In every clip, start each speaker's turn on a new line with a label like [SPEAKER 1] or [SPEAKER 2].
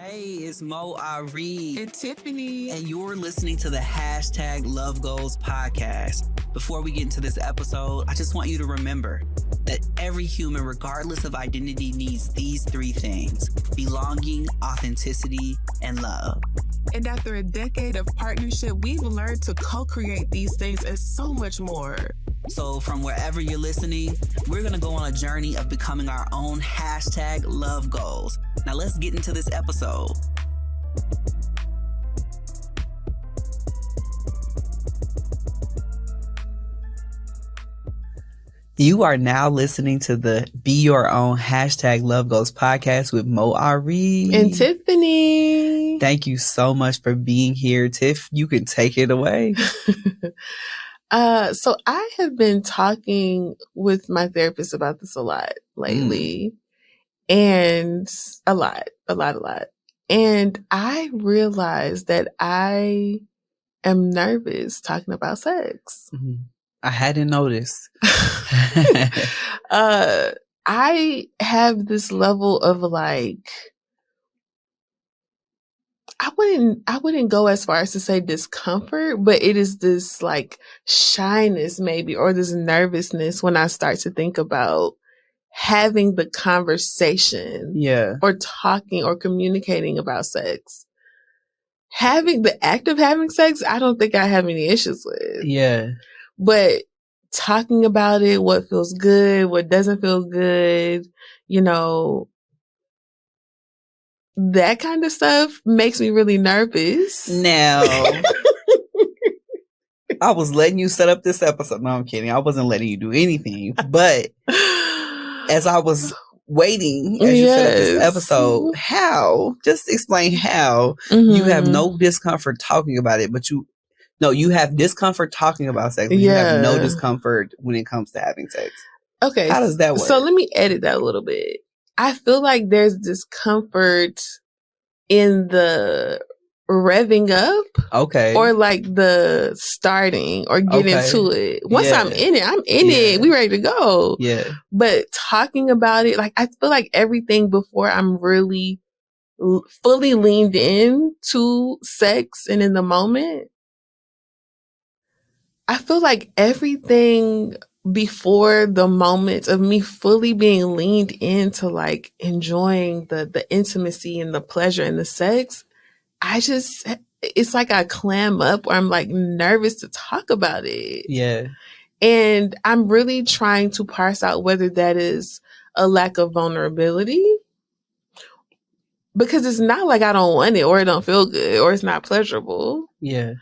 [SPEAKER 1] Hey, it's Moe Ari
[SPEAKER 2] and Tiffany.
[SPEAKER 1] And you're listening to the #Love Goals podcast. Before we get into this episode, I just want you to remember that every human, regardless of identity, needs these three things: belonging, authenticity, and love.
[SPEAKER 2] And after a decade of partnership, we've learned to co-create these things and so much more.
[SPEAKER 1] So from wherever you're listening, we're going to go on a journey of becoming our own #Love Goals. Now let's get into this episode. You are now listening to the Be Your Own #Love Goals podcast with Moe Ari
[SPEAKER 2] and Tiffany.
[SPEAKER 1] Thank you so much for being here, Tiff. You can take it away.
[SPEAKER 2] So I have been talking with my therapist about this a lot lately. And a lot. And I realized that I am nervous talking about sex.
[SPEAKER 1] Mm-hmm. I hadn't noticed.
[SPEAKER 2] I have this level of like, I wouldn't go as far as to say discomfort, but it is this like shyness maybe, or this nervousness when I start to think about having the conversation, or talking or communicating about sex. Having the act of having sex, I don't think I have any issues with.
[SPEAKER 1] Yeah.
[SPEAKER 2] But talking about it, what feels good, what doesn't feel good, that kind of stuff makes me really nervous.
[SPEAKER 1] Now, I was letting you set up this episode. No, I'm kidding. I wasn't letting you do anything. But as I was waiting, as you set up this episode, just explain how you have no discomfort talking about it, but you have discomfort talking about sex, but you have no discomfort when it comes to having sex.
[SPEAKER 2] Okay.
[SPEAKER 1] How does that work?
[SPEAKER 2] So let me edit that a little bit. I feel like there's discomfort in the revving up.
[SPEAKER 1] Okay.
[SPEAKER 2] Or like the starting or getting into it. Once I'm in it, we ready to go.
[SPEAKER 1] Yeah.
[SPEAKER 2] But talking about it, like I feel like everything before I'm really fully leaned in to sex and in the moment, I feel like everything before the moment of me fully being leaned into like enjoying the intimacy and the pleasure and the sex, it's like I clam up, or I'm like nervous to talk about it.
[SPEAKER 1] Yeah.
[SPEAKER 2] And I'm really trying to parse out whether that is a lack of vulnerability, because it's not like I don't want it or it don't feel good or it's not pleasurable.
[SPEAKER 1] Yeah.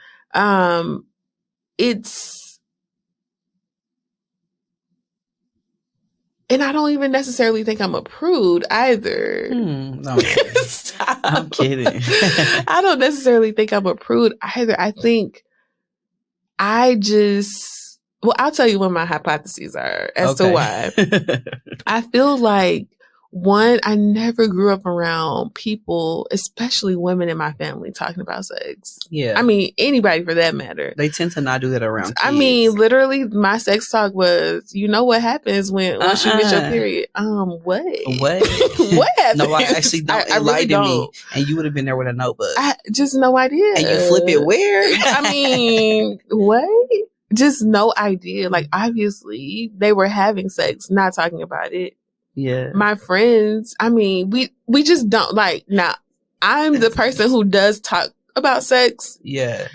[SPEAKER 2] And I don't even necessarily think I'm a prude either.
[SPEAKER 1] No, I'm kidding.
[SPEAKER 2] I don't necessarily think I'm a prude either. I think I'll tell you what my hypotheses are as to why. I feel like, one, I never grew up around people, especially women in my family, talking about sex.
[SPEAKER 1] Yeah.
[SPEAKER 2] I mean, anybody for that matter.
[SPEAKER 1] They tend to not do that around kids.
[SPEAKER 2] I mean, literally, my sex talk was, you know what happens once you get your period? What?
[SPEAKER 1] What?
[SPEAKER 2] What happens?
[SPEAKER 1] No, I actually don't.
[SPEAKER 2] I really don't.
[SPEAKER 1] Me, and you would have been there with a notebook.
[SPEAKER 2] Just no idea.
[SPEAKER 1] And you flip it where?
[SPEAKER 2] I mean, what? Just no idea. Like, obviously, they were having sex, not talking about it.
[SPEAKER 1] Yeah.
[SPEAKER 2] My friends, I mean, we just don't like. Now, I'm the person who does talk about sex.
[SPEAKER 1] Yeah.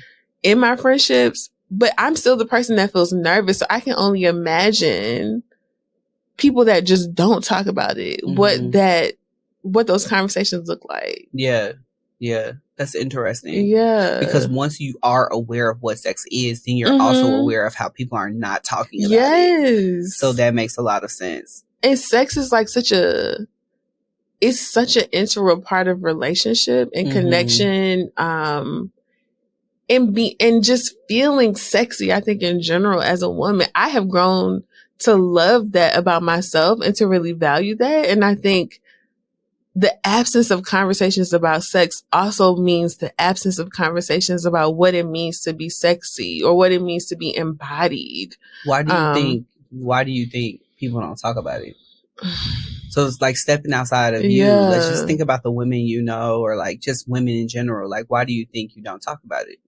[SPEAKER 2] In my friendships, but I'm still the person that feels nervous. So I can only imagine people that just don't talk about it. What those conversations look like.
[SPEAKER 1] Yeah. Yeah. That's interesting.
[SPEAKER 2] Yeah.
[SPEAKER 1] Because once you are aware of what sex is, then you're also aware of how people are not talking about it. So that makes a lot of sense.
[SPEAKER 2] And sex is like such an integral part of relationship and connection, and just feeling sexy. I think in general, as a woman, I have grown to love that about myself and to really value that. And I think the absence of conversations about sex also means the absence of conversations about what it means to be sexy or what it means to be embodied.
[SPEAKER 1] Why do you think people don't talk about it? So it's like stepping outside of you.
[SPEAKER 2] Yeah.
[SPEAKER 1] Let's just think about the women you know, or like just women in general. Like, why do you think you don't talk about it?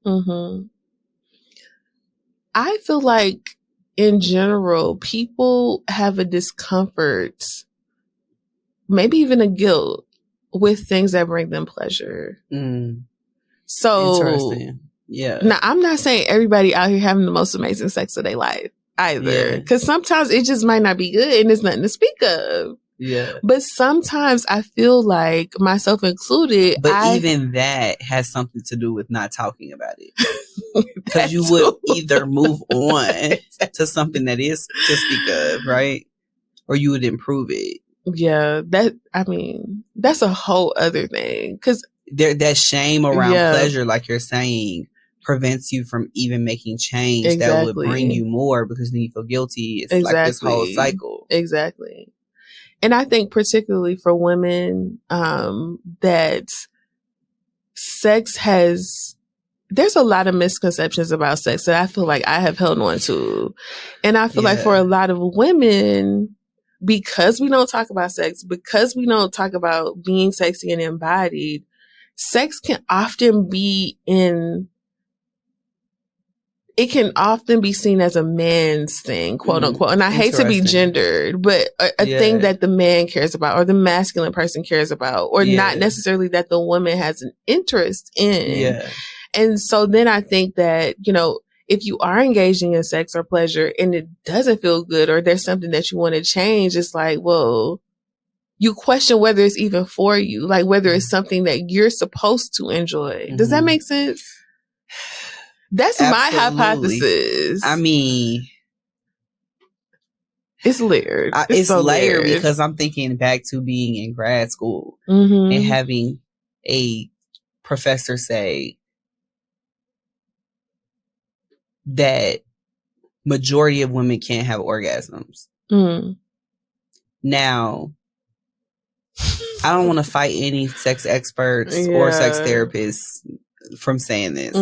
[SPEAKER 2] I feel like in general, people have a discomfort, maybe even a guilt with things that bring them pleasure. So
[SPEAKER 1] interesting. Yeah.
[SPEAKER 2] Now, I'm not saying everybody out here having the most amazing sex of their life either. Because sometimes it just might not be good and there's nothing to speak of.
[SPEAKER 1] Yeah.
[SPEAKER 2] But sometimes I feel like, myself included,
[SPEAKER 1] even that has something to do with not talking about it. Because you would either move on to something that is to speak of, right? Or you would improve it.
[SPEAKER 2] Yeah, that's a whole other thing. Because
[SPEAKER 1] that shame around pleasure, like you're saying, prevents you from even making change that would bring you more, because then you feel guilty. It's like this whole cycle.
[SPEAKER 2] Exactly. And I think particularly for women, that sex there's a lot of misconceptions about sex that I feel like I have held on to. And I feel like for a lot of women, because we don't talk about sex, because we don't talk about being sexy and embodied, sex can often be it can often be seen as a man's thing, quote unquote. And I hate to be gendered, but a thing that the man cares about, or the masculine person cares about, or not necessarily that the woman has an interest in. And so then I think that, if you are engaging in sex or pleasure and it doesn't feel good, or there's something that you want to change, it's like, well, you question whether it's even for you, like whether it's something that you're supposed to enjoy. Does that make sense? That's my hypothesis.
[SPEAKER 1] I mean,
[SPEAKER 2] it's layered.
[SPEAKER 1] It's so layered because I'm thinking back to being in grad school and having a professor say that majority of women can't have orgasms. Now, I don't want to fight any sex experts or sex therapists from saying this.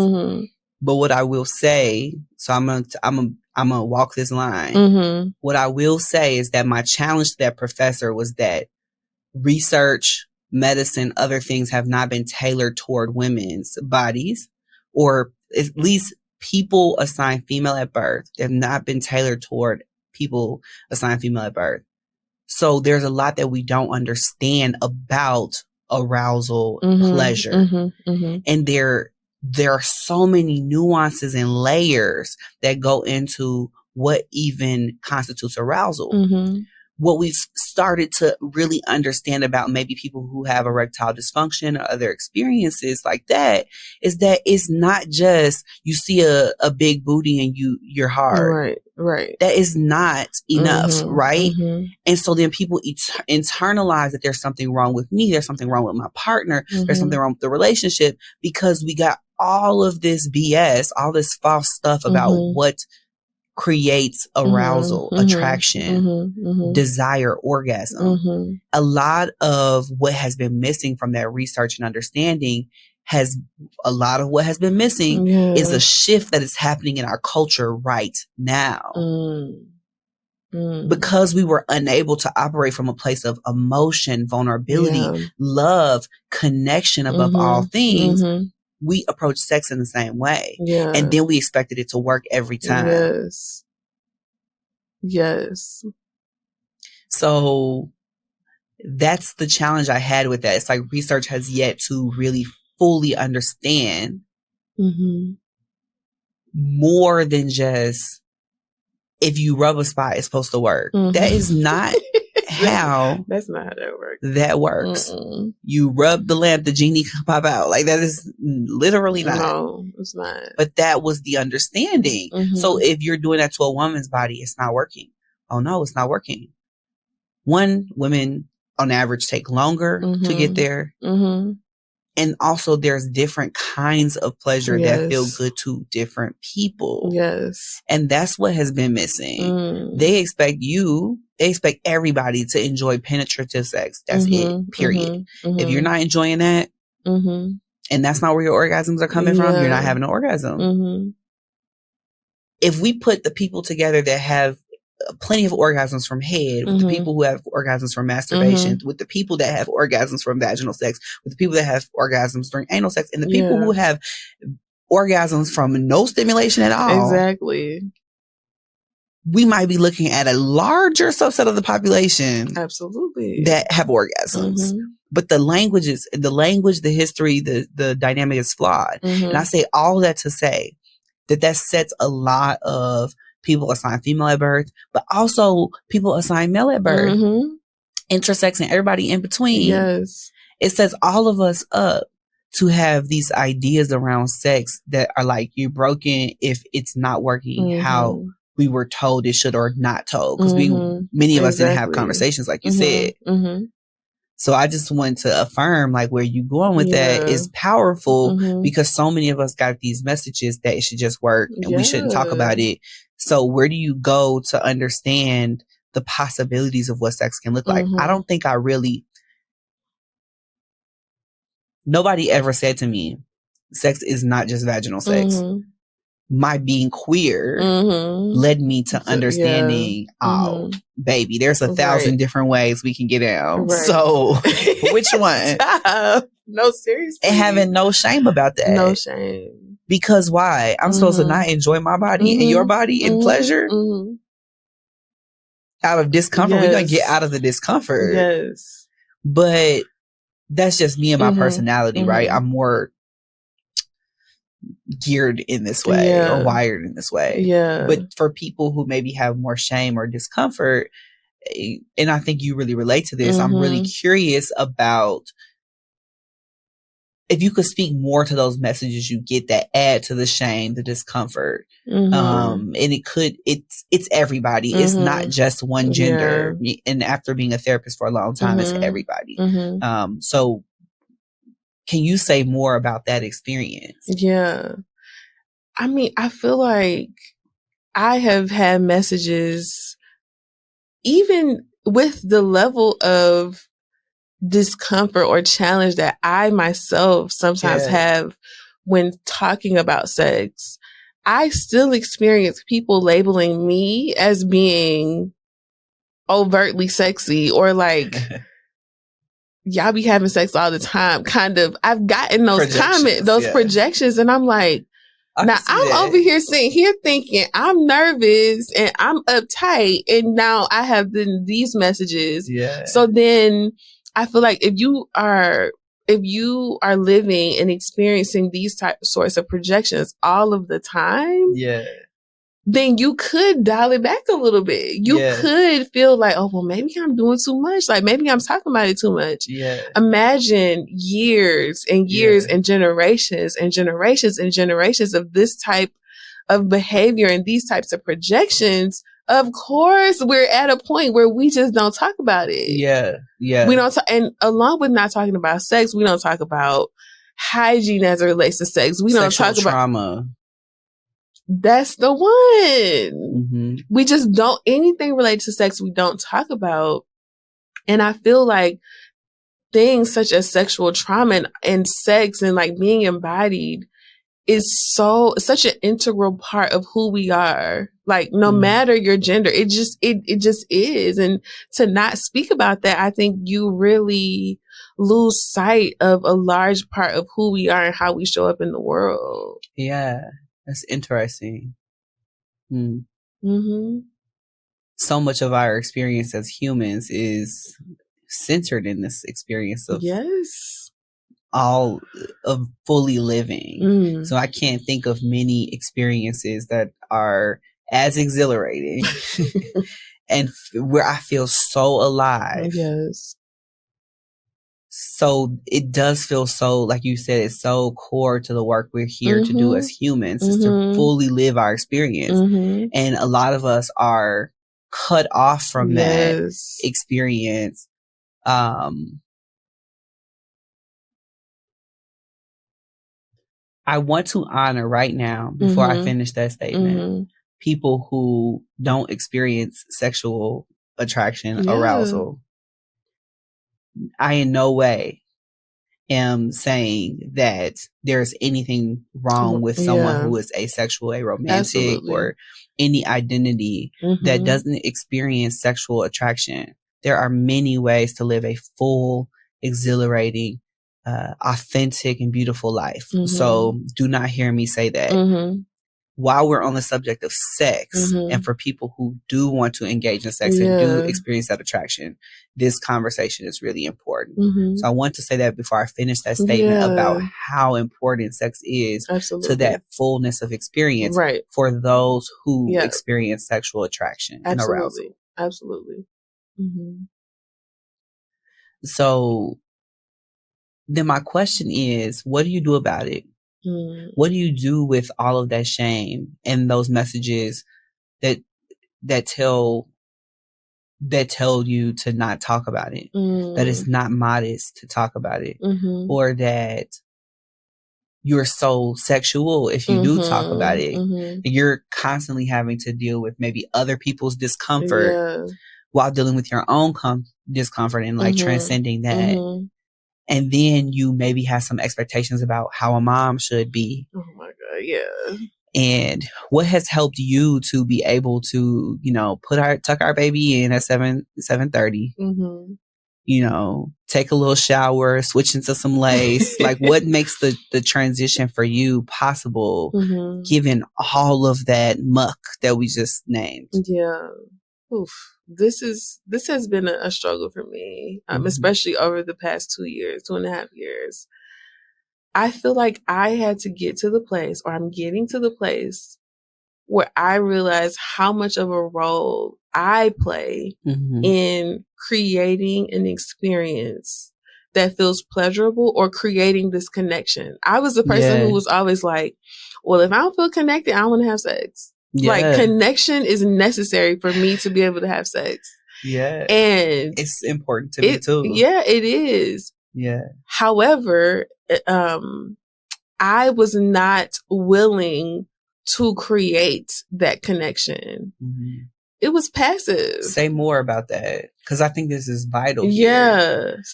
[SPEAKER 1] But what I will say, so I'm gonna walk this line. What I will say is that my challenge to that professor was that research, medicine, other things have not been tailored toward women's bodies, or at least people assigned female at birth. They have not been tailored toward people assigned female at birth. So there's a lot that we don't understand about arousal, pleasure, and there are so many nuances and layers that go into what even constitutes arousal. What we've started to really understand about maybe people who have erectile dysfunction or other experiences like that is that it's not just you see a big booty and you're hard.
[SPEAKER 2] Right.
[SPEAKER 1] That is not enough, right? And so then people internalize that there's something wrong with me, there's something wrong with my partner, there's something wrong with the relationship, because we got all of this BS, all this false stuff about what creates arousal, attraction, desire, orgasm. A lot of what has been missing from that research and understanding is a shift that is happening in our culture right now. Because we were unable to operate from a place of emotion, vulnerability, love, connection above all things, we approach sex in the same way. And then we expected it to work every time.
[SPEAKER 2] Yes.
[SPEAKER 1] So that's the challenge I had with that. It's like research has yet to really fully understand more than just if you rub a spot, it's supposed to work. That is not how.
[SPEAKER 2] That's not how that works.
[SPEAKER 1] That works. You rub the lamp, the genie can pop out. Like, that is literally not.
[SPEAKER 2] No, it's not.
[SPEAKER 1] But that was the understanding. So if you're doing that to a woman's body, it's not working. Oh no, it's not working. Women on average take longer to get there. And also there's different kinds of pleasure that feel good to different people. And that's what has been missing. They expect everybody to enjoy penetrative sex. That's it, period. If you're not enjoying that, and that's not where your orgasms are coming from, you're not having an orgasm. If we put the people together that have plenty of orgasms from head, with the people who have orgasms from masturbation, with the people that have orgasms from vaginal sex, with the people that have orgasms during anal sex, and the people who have orgasms from no stimulation at all.
[SPEAKER 2] Exactly.
[SPEAKER 1] We might be looking at a larger subset of the population.
[SPEAKER 2] Absolutely.
[SPEAKER 1] That have orgasms. But the language, the history, the dynamic is flawed. And I say all that to say that sets a lot of people assign female at birth, but also people assign male at birth, intersex and everybody in between.
[SPEAKER 2] Yes.
[SPEAKER 1] It sets all of us up to have these ideas around sex that are like, you're broken if it's not working how we were told it should or not told. Because many of us didn't have conversations like you said. So I just want to affirm, like, where you going with that is powerful because so many of us got these messages that it should just work and we shouldn't talk about it. So where do you go to understand the possibilities of what sex can look like? I don't think nobody ever said to me, sex is not just vaginal sex. My being queer led me to understanding, baby, there's 1,000 different ways we can get down. So which one?
[SPEAKER 2] No, seriously.
[SPEAKER 1] And having no shame about that.
[SPEAKER 2] No shame.
[SPEAKER 1] Because why? I'm supposed to not enjoy my body and your body in pleasure? Out of discomfort. We're going to get out of the discomfort.
[SPEAKER 2] Yes.
[SPEAKER 1] But that's just me and my personality, right? I'm more geared in this way or wired in this way. But for people who maybe have more shame or discomfort, and I think you really relate to this, I'm really curious about if you could speak more to those messages you get that add to the shame, the discomfort. And it's everybody. It's not just one gender. And after being a therapist for a long time, it's everybody. So can you say more about that experience?
[SPEAKER 2] Yeah. I mean, I feel like I have had messages, even with the level of discomfort or challenge that I myself sometimes have when talking about sex, I still experience people labeling me as being overtly sexy or like, y'all be having sex all the time. Kind of, I've gotten those comments, those projections, and I'm like, now I'm over here sitting here thinking I'm nervous and I'm uptight, and now I have these messages. So then I feel like if you are living and experiencing these sorts of projections all of the time, then you could dial it back a little bit. You could feel like, oh, well, maybe I'm doing too much. Like maybe I'm talking about it too much. Imagine years and years and generations and generations and generations of this type of behavior and these types of projections. Of course, we're at a point where we just don't talk about it. We don't and along with not talking about sex, we don't talk about hygiene as it relates to sex. We don't talk about
[SPEAKER 1] trauma.
[SPEAKER 2] That's the one. We just don't, anything related to sex, we don't talk about. And I feel like things such as sexual trauma and sex and like being embodied is such an integral part of who we are. Like no matter your gender, it just is. And to not speak about that, I think you really lose sight of a large part of who we are and how we show up in the world.
[SPEAKER 1] Yeah. That's interesting. So much of our experience as humans is centered in this experience of all of fully living. So I can't think of many experiences that are as exhilarating and where I feel so alive. So it does feel so, like you said, it's so core to the work we're here to do as humans, is to fully live our experience. And a lot of us are cut off from that experience. I want to honor right now, before I finish that statement, people who don't experience sexual attraction, arousal. I in no way am saying that there's anything wrong with someone who is asexual, aromantic, or any identity that doesn't experience sexual attraction. There are many ways to live a full, exhilarating, authentic, and beautiful life. So do not hear me say that. While we're on the subject of sex, and for people who do want to engage in sex and do experience that attraction, this conversation is really important. So I want to say that before I finish that statement about how important sex is to that fullness of experience for those who experience sexual attraction and arousal.
[SPEAKER 2] Absolutely.
[SPEAKER 1] So then my question is, what do you do about it? What do you do with all of that shame and those messages that tell you to not talk about it, that it's not modest to talk about it, or that you're so sexual if you do talk about it? You're constantly having to deal with maybe other people's discomfort while dealing with your own discomfort and like transcending that. And then you maybe have some expectations about how a mom should be.
[SPEAKER 2] Oh my God, yeah.
[SPEAKER 1] And what has helped you to be able to, tuck our baby in at 7:30, take a little shower, switch into some lace. Like, what makes the transition for you possible, given all of that muck that we just named?
[SPEAKER 2] Yeah. Oof. This has been a struggle for me, especially over the past 2.5 years. I feel like I had to get to the place, or I'm getting to the place, where I realize how much of a role I play in creating an experience that feels pleasurable or creating this connection. I was the person who was always like, well, if I don't feel connected, I don't want to have sex. Like, connection is necessary for me to be able to have sex.
[SPEAKER 1] Yeah.
[SPEAKER 2] And
[SPEAKER 1] it's important to me too.
[SPEAKER 2] Yeah, it is.
[SPEAKER 1] Yeah.
[SPEAKER 2] However, I was not willing to create that connection. It was passive.
[SPEAKER 1] Say more about that, because I think this is vital.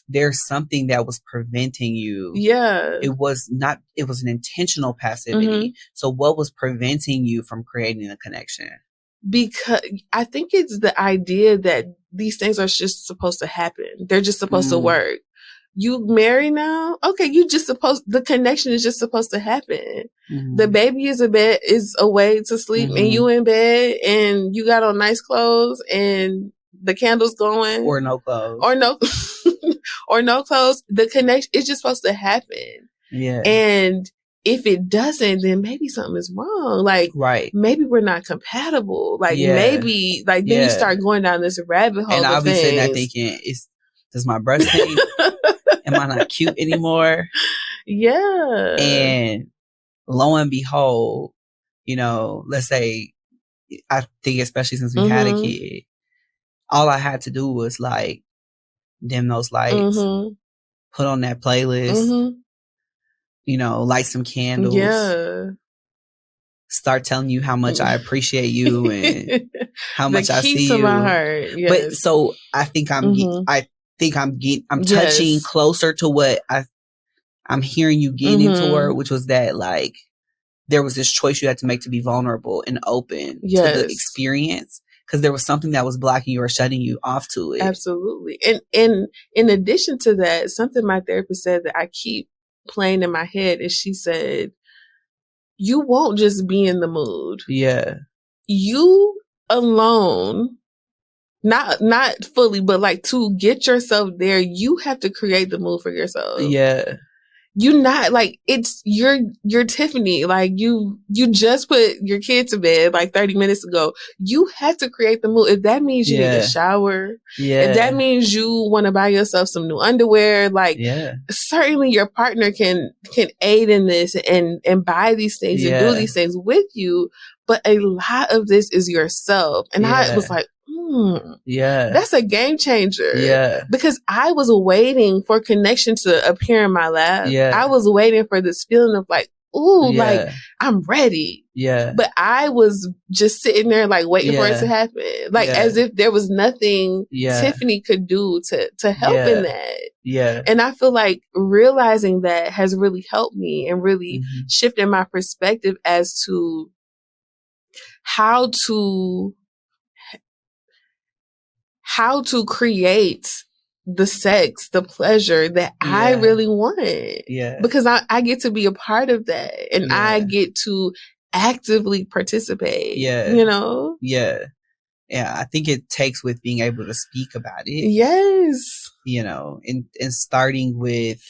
[SPEAKER 1] There's something that was preventing you. It was an intentional passivity. So what was preventing you from creating a connection?
[SPEAKER 2] Because I think it's the idea that these things are just supposed to happen. They're just supposed to work. You married now? Okay, the connection is just supposed to happen. The baby is away to sleep, and you in bed, and you got on nice clothes, and the candle's going.
[SPEAKER 1] Or no clothes.
[SPEAKER 2] Or no clothes. The connection is just supposed to happen.
[SPEAKER 1] Yeah.
[SPEAKER 2] And if it doesn't, then maybe something is wrong. Like, maybe we're not compatible. Like, maybe, like, then you start going down this rabbit hole.
[SPEAKER 1] And I'll be sitting there thinking, does my breast stink? Am I not cute anymore?
[SPEAKER 2] Yeah.
[SPEAKER 1] And lo and behold, let's say, I think especially since we had a kid, all I had to do was like dim those lights, put on that playlist, light some candles, start telling you how much I appreciate you and how much I see you.
[SPEAKER 2] My heart. Yes.
[SPEAKER 1] But so I think I'm touching closer to what I'm hearing you getting toward, which was that, like, there was this choice you had to make to be vulnerable and open to the experience, because there was something that was blocking you or shutting you off to it.
[SPEAKER 2] Absolutely. And in addition to that, something my therapist said that I keep playing in my head is, she said, you won't just be in the mood.
[SPEAKER 1] Yeah.
[SPEAKER 2] You alone, not fully, but like, to get yourself there, you have to create the mood for yourself.
[SPEAKER 1] Yeah.
[SPEAKER 2] You not like, it's you're Tiffany. Like, you just put your kid to bed like 30 minutes ago. You have to create the mood. If that means you need a shower, if that means you want to buy yourself some new underwear, like, certainly your partner can aid in this and buy these things and do these things with you. But a lot of this is yourself. And I was like, that's a game changer.
[SPEAKER 1] Yeah.
[SPEAKER 2] Because I was waiting for connection to appear in my lap.
[SPEAKER 1] Yeah.
[SPEAKER 2] I was waiting for this feeling of like, ooh, like, I'm ready.
[SPEAKER 1] Yeah.
[SPEAKER 2] But I was just sitting there, like, waiting for it to happen. Like, as if there was nothing Tiffany could do to help in that.
[SPEAKER 1] Yeah.
[SPEAKER 2] And I feel like realizing that has really helped me and really shifted my perspective as to how to create the sex, the pleasure that I really want.
[SPEAKER 1] Yeah.
[SPEAKER 2] Because I get to be a part of that and I get to actively participate.
[SPEAKER 1] Yeah.
[SPEAKER 2] You know?
[SPEAKER 1] Yeah. Yeah. I think it takes with being able to speak about it.
[SPEAKER 2] Yes.
[SPEAKER 1] You know, and starting with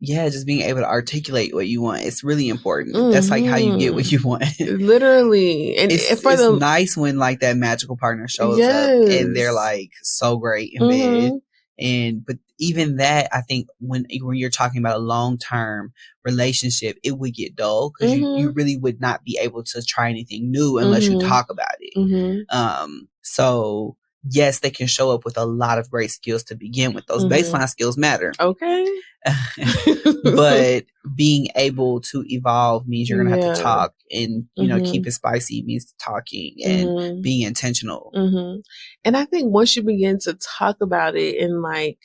[SPEAKER 1] just being able to articulate what you want. It's really important. That's like how you get what you want.
[SPEAKER 2] Literally. And
[SPEAKER 1] it's nice when like that magical partner shows up and they're like so great in bed. But even that, I think when you're talking about a long-term relationship, it would get dull because you really would not be able to try anything new unless you talk about it. So yes, they can show up with a lot of great skills to begin with. Those baseline skills matter.
[SPEAKER 2] Okay.
[SPEAKER 1] But being able to evolve means you're going to have to talk, and, you know, keep it spicy means talking and being intentional.
[SPEAKER 2] And I think once you begin to talk about it and like,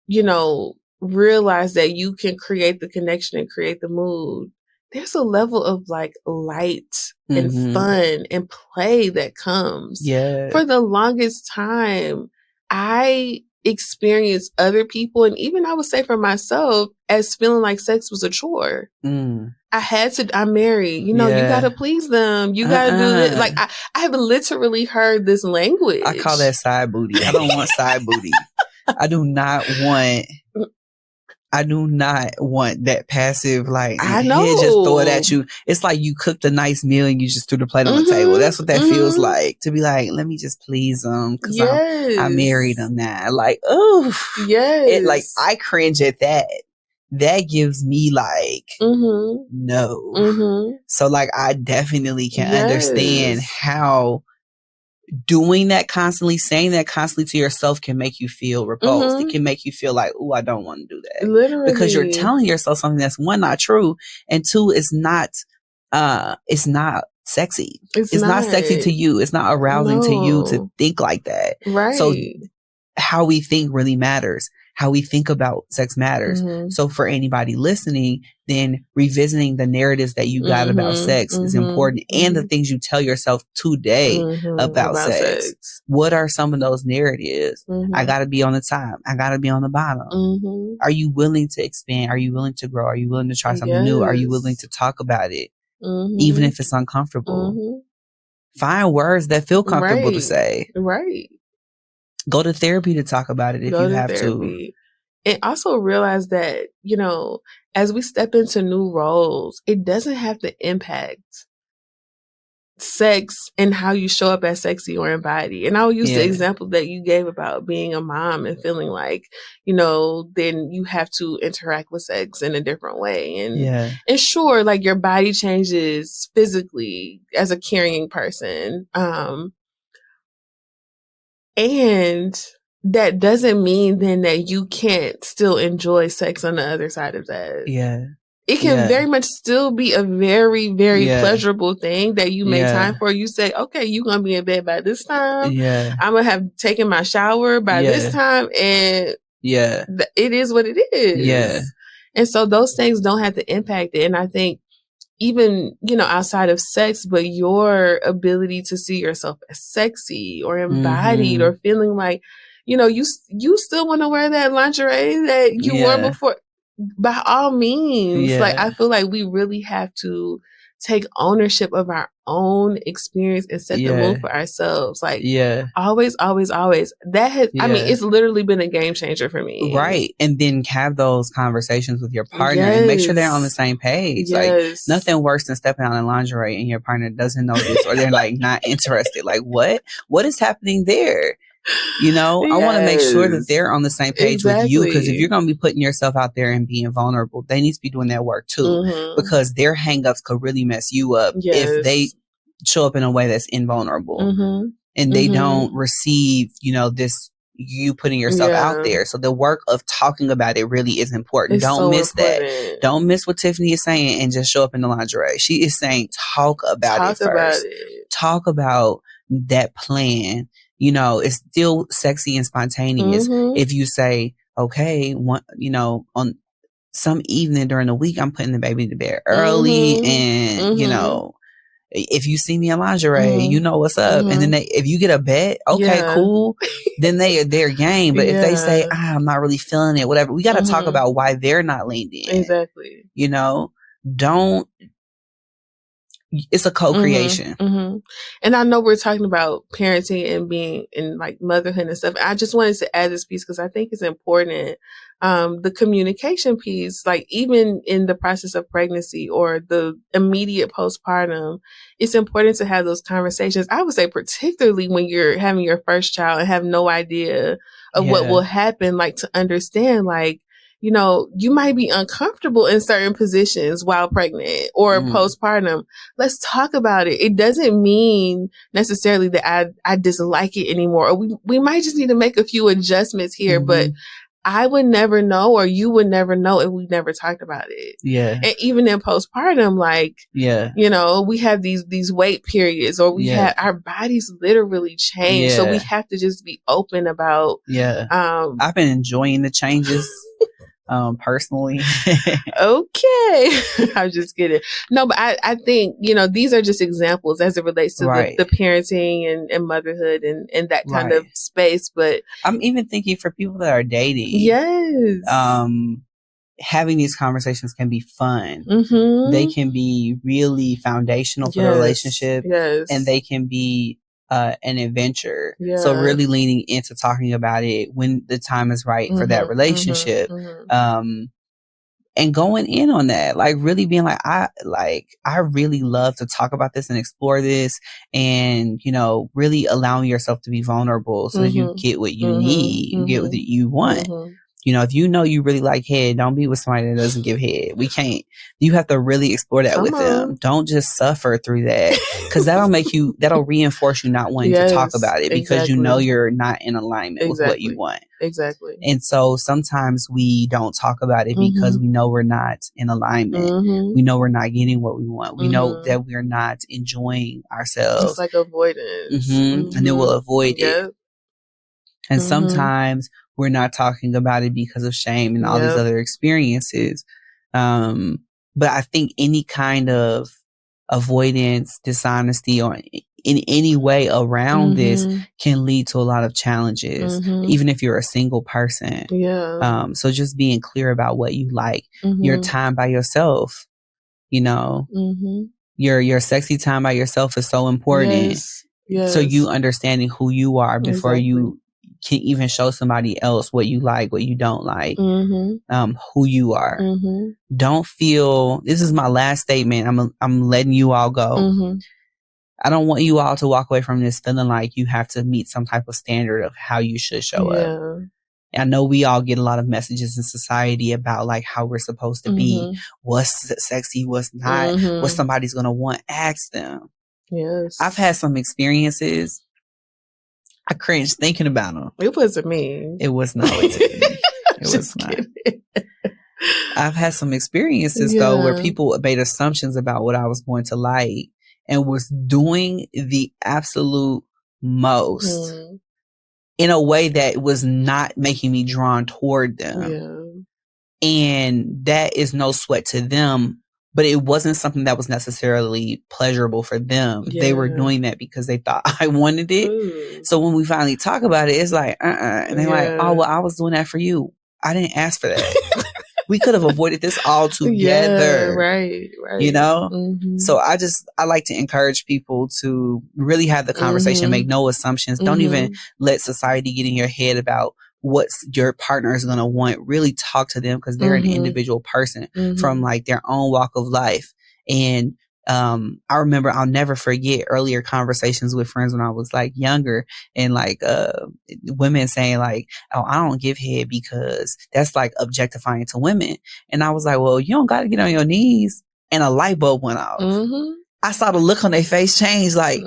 [SPEAKER 2] you know, realize that you can create the connection and create the mood, there's a level of like light and fun and play that comes. For the longest time, I experienced other people, and even I would say for myself, as feeling like sex was a chore. I'm married, you know, you gotta please them. You gotta do this. Like I have literally heard this language.
[SPEAKER 1] I call that side booty. I don't want side booty. I do not want that passive, like,
[SPEAKER 2] I know.
[SPEAKER 1] He'll just throw it at you. It's like you cooked a nice meal and you just threw the plate on the table. That's what that feels like, to be like, let me just please them because I married them now. Like, oh, like I cringe at that. That gives me like, no. So like, I definitely can understand how doing that constantly, saying that constantly to yourself can make you feel repulsed. It can make you feel like, oh, I don't want to do that.
[SPEAKER 2] Literally.
[SPEAKER 1] Because you're telling yourself something that's, one, not true, and two, it's not sexy. It's not sexy to you. It's not arousing to you to think like that.
[SPEAKER 2] Right.
[SPEAKER 1] So how we think really matters. How we think about sex matters. So for anybody listening, then revisiting the narratives that you got about sex is important, and the things you tell yourself today about sex. What are some of those narratives? I got to be on the top. I got to be on the bottom. Are you willing to expand? Are you willing to grow? Are you willing to try something new? Are you willing to talk about it, even if it's uncomfortable? Find words that feel comfortable to say.
[SPEAKER 2] Right.
[SPEAKER 1] Go to therapy to talk about it if you have to.
[SPEAKER 2] And also realize that, you know, as we step into new roles, it doesn't have to impact sex and how you show up as sexy or embodied. And I'll use the example that you gave about being a mom and feeling like, you know, then you have to interact with sex in a different way. And sure, like your body changes physically as a carrying person. And that doesn't mean then that you can't still enjoy sex on the other side of that. It can very much still be a very, very pleasurable thing that you make time for. You say, okay, you're going to be in bed by this time. I'm going to have taken my shower by this time. And it is what it is. And so those things don't have to impact it. And I think even, you know, outside of sex, but your ability to see yourself as sexy or embodied or feeling like, you know, you still want to wear that lingerie that you wore before, by all means. Like, I feel like we really have to take ownership of our own experience and set the mood for ourselves. Like, always. That has, I mean, it's literally been a game changer for me.
[SPEAKER 1] Right. And then have those conversations with your partner and make sure they're on the same page. Like, nothing worse than stepping out in lingerie and your partner doesn't know this, or they're like not interested. Like, what is happening there? You know, I want to make sure that they're on the same page with you, because if you're going to be putting yourself out there and being vulnerable, they need to be doing that work too, because their hangups could really mess you up if they show up in a way that's invulnerable and they don't receive, you know, this, you putting yourself out there. So the work of talking about it really is important.
[SPEAKER 2] It's
[SPEAKER 1] Don't
[SPEAKER 2] so
[SPEAKER 1] miss
[SPEAKER 2] important.
[SPEAKER 1] that. Don't miss what Tiffany is saying and just show up in the lingerie. She is saying talk about it first. Talk about that plan. You know, it's still sexy and spontaneous. If you say, okay, on some evening during the week, I'm putting the baby to bed early, and you know, if you see me in lingerie, you know what's up. And then if you get a bet, okay, cool. Then they're game. But if they say, I'm not really feeling it, whatever, we got to talk about why they're not leaned in.
[SPEAKER 2] Exactly.
[SPEAKER 1] You know, it's a co-creation.
[SPEAKER 2] And I know we're talking about parenting and being in like motherhood and stuff. I just wanted to add this piece because I think it's important. The communication piece, like even in the process of pregnancy or the immediate postpartum, it's important to have those conversations. I would say particularly when you're having your first child and have no idea of what will happen, like to understand, like, you know, you might be uncomfortable in certain positions while pregnant or postpartum. Let's talk about it. It doesn't mean necessarily that I dislike it anymore. Or we might just need to make a few adjustments here, but I would never know, or you would never know if we never talked about it.
[SPEAKER 1] Yeah.
[SPEAKER 2] And even in postpartum, like, you know, we have these wait periods, or we have our bodies literally change. So we have to just be open about.
[SPEAKER 1] I've been enjoying the changes. Personally.
[SPEAKER 2] Okay. I'm just kidding. No, but I think, you know, these are just examples as it relates to the parenting and motherhood and that kind of space. But
[SPEAKER 1] I'm even thinking for people that are dating. Having these conversations can be fun. They can be really foundational for the relationship. And they can be an adventure. So really leaning into talking about it when the time is right for that relationship. And going in on that, like really being like, I really love to talk about this and explore this, and, you know, really allowing yourself to be vulnerable so that you get what you need, you get what you want. You know, if you know you really like head, don't be with somebody that doesn't give head. We can't. You have to really explore that with them. Don't just suffer through that, because that'll reinforce you not wanting to talk about it, because you know you're not in alignment with what you want. And so sometimes we don't talk about it because we know we're not in alignment. We know we're not getting what we want. We know that we're not enjoying ourselves.
[SPEAKER 2] It's like avoidance.
[SPEAKER 1] And then we'll avoid it. And sometimes we're not talking about it because of shame and all these other experiences. But I think any kind of avoidance, dishonesty, or in any way around this can lead to a lot of challenges, even if you're a single person. So just being clear about what you like, your time by yourself, you know, your sexy time by yourself is so important. So you understanding who you are before you can even show somebody else what you like, what you don't like, who you are. Don't feel, this is my last statement. I'm letting you all go. I don't want you all to walk away from this feeling like you have to meet some type of standard of how you should show up. I know we all get a lot of messages in society about like how we're supposed to be, what's sexy, what's not, what somebody's going to want. Ask them. I've had some experiences. I cringe thinking about them.
[SPEAKER 2] It wasn't me.
[SPEAKER 1] It was not. It was not. I've had some experiences though where people made assumptions about what I was going to like and was doing the absolute most in a way that was not making me drawn toward them. And that is no sweat to them. But it wasn't something that was necessarily pleasurable for them. They were doing that because they thought I wanted it. So when we finally talk about it, it's like, And they're like, oh, well, I was doing that for you. I didn't ask for that. We could have avoided this all together.
[SPEAKER 2] Right.
[SPEAKER 1] You know? So I like to encourage people to really have the conversation, make no assumptions. Don't even let society get in your head about what your partner is going to want. Really talk to them because they're an individual person from like their own walk of life. And I remember, I'll never forget earlier conversations with friends when I was like younger, and like women saying like, oh, I don't give head because that's like objectifying to women. And I was like, well, you don't got to get on your knees. And a light bulb went off. I saw the look on their face change, like,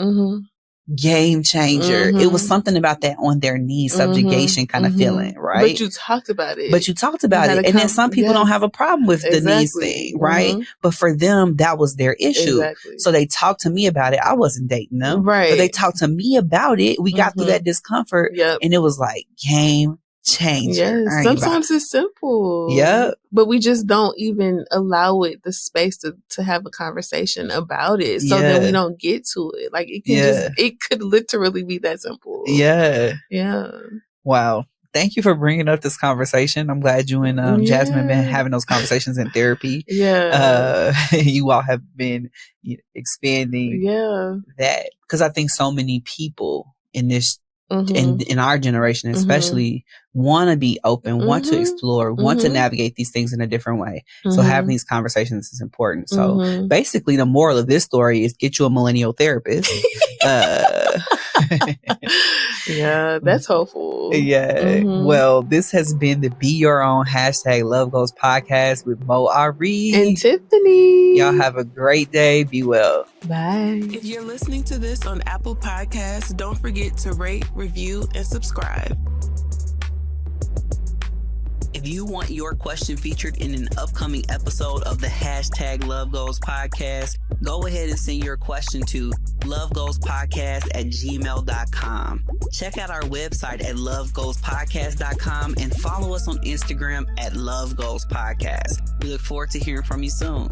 [SPEAKER 1] game changer. It was something about that on their knees subjugation kind of feeling, right?
[SPEAKER 2] But you talked about it.
[SPEAKER 1] And then some people don't have a problem with the knees thing, right? But for them, that was their issue. So they talked to me about it. I wasn't dating them,
[SPEAKER 2] right?
[SPEAKER 1] But they talked to me about it. We got through that discomfort, and it was like game changer.
[SPEAKER 2] Yes, sometimes it's simple.
[SPEAKER 1] Yep.
[SPEAKER 2] But we just don't even allow it the space to have a conversation about it. So then we don't get to it. Like it can it could literally be that simple.
[SPEAKER 1] Yeah.
[SPEAKER 2] Yeah.
[SPEAKER 1] Wow. Thank you for bringing up this conversation. I'm glad you and Jasmine been having those conversations in therapy.
[SPEAKER 2] Yeah.
[SPEAKER 1] You all have been expanding that, because I think so many people in this in our generation especially want to be open, want to explore, want to navigate these things in a different way. So having these conversations is important. So basically the moral of this story is get you a millennial therapist.
[SPEAKER 2] Yeah, that's hopeful.
[SPEAKER 1] Yeah. Well, this has been the Be Your Own #LoveGoals podcast with Moe Ari
[SPEAKER 2] and Tiffany.
[SPEAKER 1] Y'all have a great day. Be well.
[SPEAKER 2] Bye.
[SPEAKER 3] If you're listening to this on Apple Podcasts, don't forget to rate, review, and subscribe. If you want your question featured in an upcoming episode of the #LoveGoals podcast, go ahead and send your question to lovegoalspodcast@gmail.com. Check out our website at lovegoalspodcast.com and follow us on Instagram at lovegoalspodcast. We look forward to hearing from you soon.